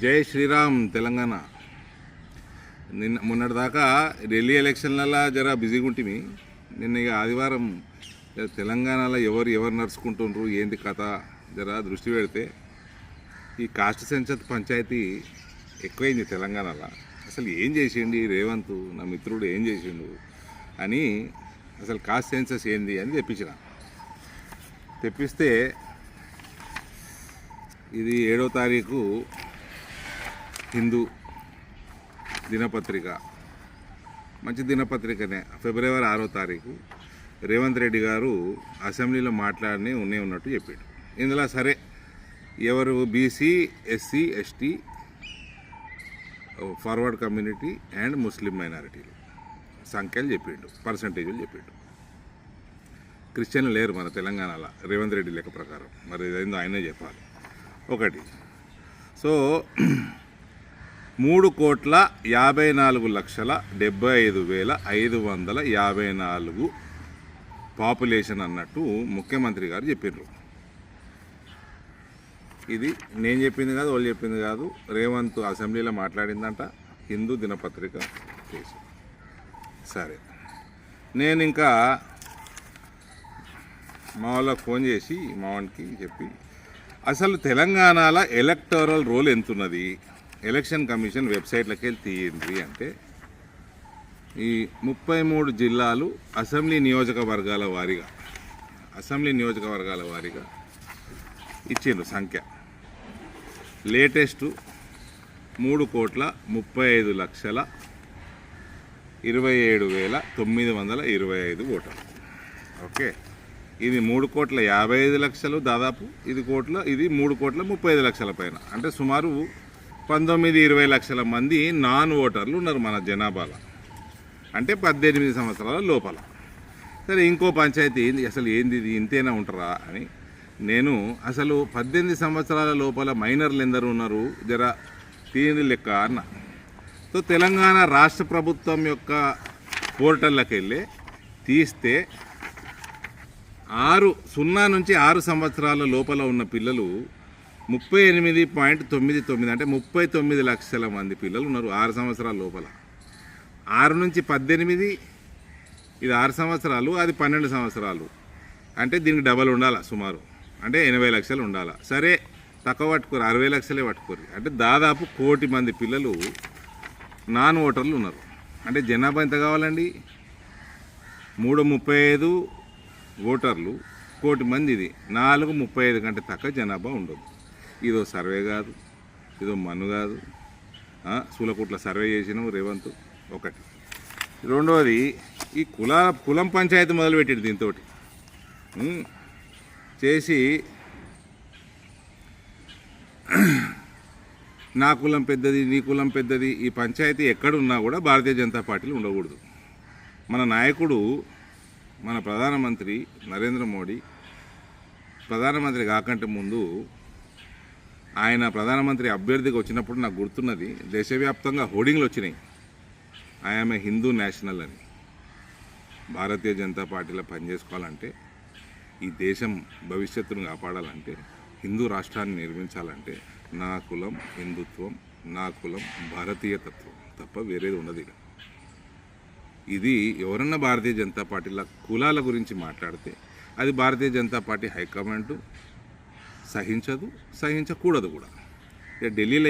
జై శ్రీరామ్ తెలంగాణ. మొన్నటిదాకా ఢిల్లీ ఎలక్షన్లలో జర బిజీగా ఉంటుంది. నిన్న ఇక ఆదివారం తెలంగాణలో ఎవరు నడుచుకుంటుండ్రు ఏంది కథ జర దృష్టి పెడితే ఈ కాస్ట్ సెన్సస్ పంచాయతీ ఎక్కువైంది తెలంగాణలో. అసలు ఏం చేసిండు రేవంత్ నా మిత్రుడు ఏం చేసిండు అని అసలు కాస్ట్ సెన్సస్ ఏంది అని తెప్పిస్తే ఇది 7వ తారీఖు హిందూ దినపత్రిక, మంచి దినపత్రికనే. ఫిబ్రవరి 6వ తారీఖు రేవంత్ రెడ్డి గారు అసెంబ్లీలో మాట్లాడి ఉన్నట్టు చెప్పాడు. ఇందులో సరే ఎవరు BC, SC, ST, forward community and Muslim మైనారిటీలు సంఖ్యలు చెప్పిండు, పర్సంటేజీలు చెప్పిండు. క్రిస్టియన్లు లేరు మన తెలంగాణలో రేవంత్ రెడ్డి లెక్క ప్రకారం. మరి ఇదేందో ఆయనే చెప్పాలి. ఒకటి, సో 3,54,75,554 పాపులేషన్ అన్నట్టు ముఖ్యమంత్రి గారు చెప్పారు. ఇది నేను చెప్పింది కాదు, వాళ్ళు చెప్పింది కాదు, రేవంత్ అసెంబ్లీలో మాట్లాడిందంట, హిందూ దినపత్రిక చేసి. సరే, నేను ఇంకా మా వాళ్ళకి ఫోన్ చేసి మా వానికి చెప్పి అసలు తెలంగాణలో ఎలక్టోరల్ రోల్ ఎంతున్నది, ఎలక్షన్ కమిషన్ వెబ్సైట్లకి వెళ్ళి తీయండి అంటే ఈ 33 జిల్లాలు అసెంబ్లీ నియోజకవర్గాల వారీగా ఇచ్చిండ్రు సంఖ్య. లేటెస్ట్ 3,27,27,925 ఓటర్లు. ఓకే, ఇది 3,55,00,000 దాదాపు, ఇది 3,35,00,000 పైన, అంటే సుమారు 19-20 లక్షల మంది నాన్ ఓటర్లు ఉన్నారు మన జనాభాలో, అంటే 18 సంవత్సరాల లోపల. సరే, ఇంకో పంచాయతీ ఏంది అసలు ఏంది ఇది ఇంతేనా ఉంటారా అని నేను అసలు 18 సంవత్సరాల లోపల మైనర్లు ఎందరు ఉన్నారు జర తీని లెక్క అన్న. సో తెలంగాణ రాష్ట్ర ప్రభుత్వం యొక్క పోర్టల్లోకి వెళ్ళి తీస్తే 0 నుంచి 6 సంవత్సరాల లోపల ఉన్న పిల్లలు 38.99, అంటే 39 లక్షల మంది పిల్లలు ఉన్నారు 6 సంవత్సరాల లోపల. 6 నుంచి 18, ఇది 6 సంవత్సరాలు, అది 12 సంవత్సరాలు, అంటే దీనికి డబల్ ఉండాలి సుమారు, అంటే 80 లక్షలు ఉండాలి. సరే, తక్కువ పట్టుకోరు, 60 లక్షలే పట్టుకోరు, అంటే దాదాపు 1 కోటి మంది పిల్లలు నాన్ ఓటర్లు ఉన్నారు. అంటే జనాభా ఎంత కావాలండి? 335 ఓటర్లు 1 కోటి మంది, ఇది 435 కంటే తక్కువ జనాభా ఉండదు. ఇదో సర్వే కాదు, ఇదో మన్ను కాదు, సూలకుట్ల సర్వే చేసినాము రేవంత్. ఒకటి. రెండవది, ఈ కులం పంచాయతీ మొదలుపెట్టాడు దీంతో చేసి, నా కులం పెద్దది, నీ కులం పెద్దది, ఈ పంచాయతీ ఎక్కడున్నా కూడా భారతీయ జనతా పార్టీలో ఉండకూడదు. మన నాయకుడు, మన ప్రధానమంత్రి నరేంద్ర మోడీ ప్రధానమంత్రి కాకంటే ముందు ఆయన ప్రధానమంత్రి అభ్యర్థిగా వచ్చినప్పుడు నాకు గుర్తున్నది, దేశవ్యాప్తంగా హోర్డింగ్లు వచ్చినాయి, ఆమె హిందూ నేషనల్ అని. భారతీయ జనతా పార్టీలో పనిచేసుకోవాలంటే, ఈ దేశం భవిష్యత్తును కాపాడాలంటే, హిందూ రాష్ట్రాన్ని నిర్మించాలంటే నా కులం హిందుత్వం, నా కులం భారతీయ తత్వం తప్ప వేరేది ఉండదు. ఇది ఎవరన్నా భారతీయ జనతా పార్టీల కులాల గురించి మాట్లాడితే అది భారతీయ జనతా పార్టీ హైకమాండ్ సహించదు, సహించకూడదు కూడా. ఇక ఢిల్లీలో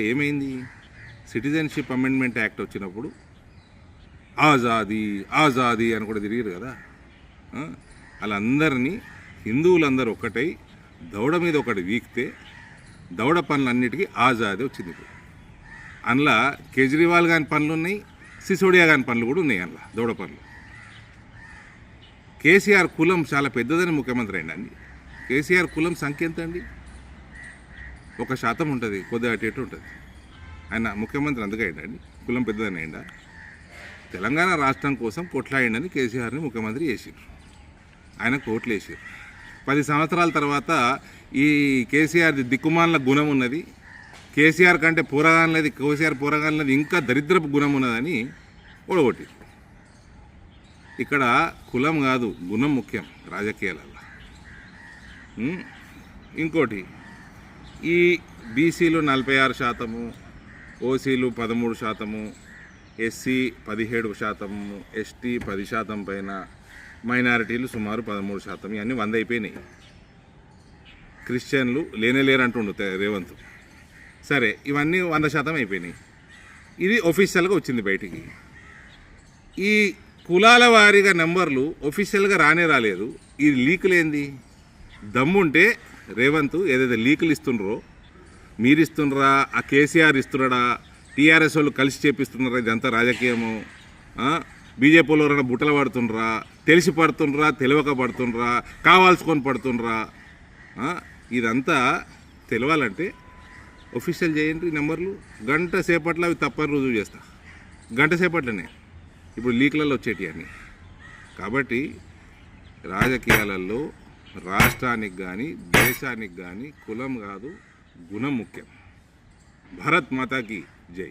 ఏమైంది? సిటిజన్షిప్ అమెండ్మెంట్ యాక్ట్ వచ్చినప్పుడు ఆజాదీ అని కూడా తిరిగారు కదా. వాళ్ళందరినీ హిందువులందరూ ఒక్కటై దౌడ మీద ఒకటి వీక్తే దౌడ పనులన్నిటికీ ఆజాదీ వచ్చింది. ఇప్పుడు అందులో కేజ్రీవాల్ గాని పనులు ఉన్నాయి, సిసోడియా గాని పనులు కూడా ఉన్నాయి. అందులో దౌడ పనులు. కేసీఆర్ కులం చాలా పెద్దదని ముఖ్యమంత్రి అయిందండి. కేసీఆర్ కులం సంఖ్య ఎంత అండి? 1% ఉంటుంది, కొద్దిగా అటు ఇటు ఉంటుంది. ఆయన ముఖ్యమంత్రి అందుకే అయిందండి, కులం పెద్దదని అయిందా? తెలంగాణ రాష్ట్రం కోసం కొట్లాడిండని కేసీఆర్ని ముఖ్యమంత్రి చేసారు, ఆయన కోట్లు వేసారు. 10 సంవత్సరాల తర్వాత ఈ కేసీఆర్ది దిక్కుమాల గుణం ఉన్నది, కేసీఆర్ కంటే పోరగాన్లది ఇంకా దరిద్రపు గుణం ఉన్నదని ఓడగొట్టి. ఇక్కడ కులం కాదు, గుణం ముఖ్యం రాజకీయాలలో. ఇంకోటి, ఈ బీసీలు 46%, ఓసీలు 13%, ఎస్సీ 17%, ఎస్టీ 10% పైన, మైనారిటీలు సుమారు 13%. ఇవన్నీ 100 అయిపోయినాయి. క్రిస్టియన్లు లేనేలేరు అంటుండు రేవంత్. సరే, ఇవన్నీ 100% అయిపోయినాయి. ఇది ఒఫీషియల్గా వచ్చింది బయటికి. ఈ కులాల వారీగా నెంబర్లు ఒఫీషియల్గా రాలేదు. ఈ లీకులు ఏంది? దమ్ముంటే రేవంత్ ఏదైతే లీకులు ఇస్తుండ్రో, మీరు ఇస్తుండ్రా, ఆ కేసీఆర్ ఇస్తున్నాడా, టీఆర్ఎస్ వాళ్ళు కలిసి చేపిస్తున్నారా, ఇదంతా రాజకీయము, బీజేపీలో ఎవరైనా బుట్టలు పడుతుండ్రా, తెలిసి పడుతుండ్రా, తెలియక పడుతుండ్రా, కావాల్సుకొని పడుతుండ్రా, ఇదంతా తెలవాలంటే ఒఫీషియల్ చేయండి నెంబర్లు. గంట సేపట్లో అవి తప్పని రుజువు చేస్తా. గంట సేపట్లోనే ఇప్పుడు లీక్లలో వచ్చేటి అన్నీ. కాబట్టి రాజకీయాలలో రాష్ట్రానికి కానీ దేశానికి కానీ కులం కాదు, గుణం ముఖ్యం. భారత్ మాతాకి జై.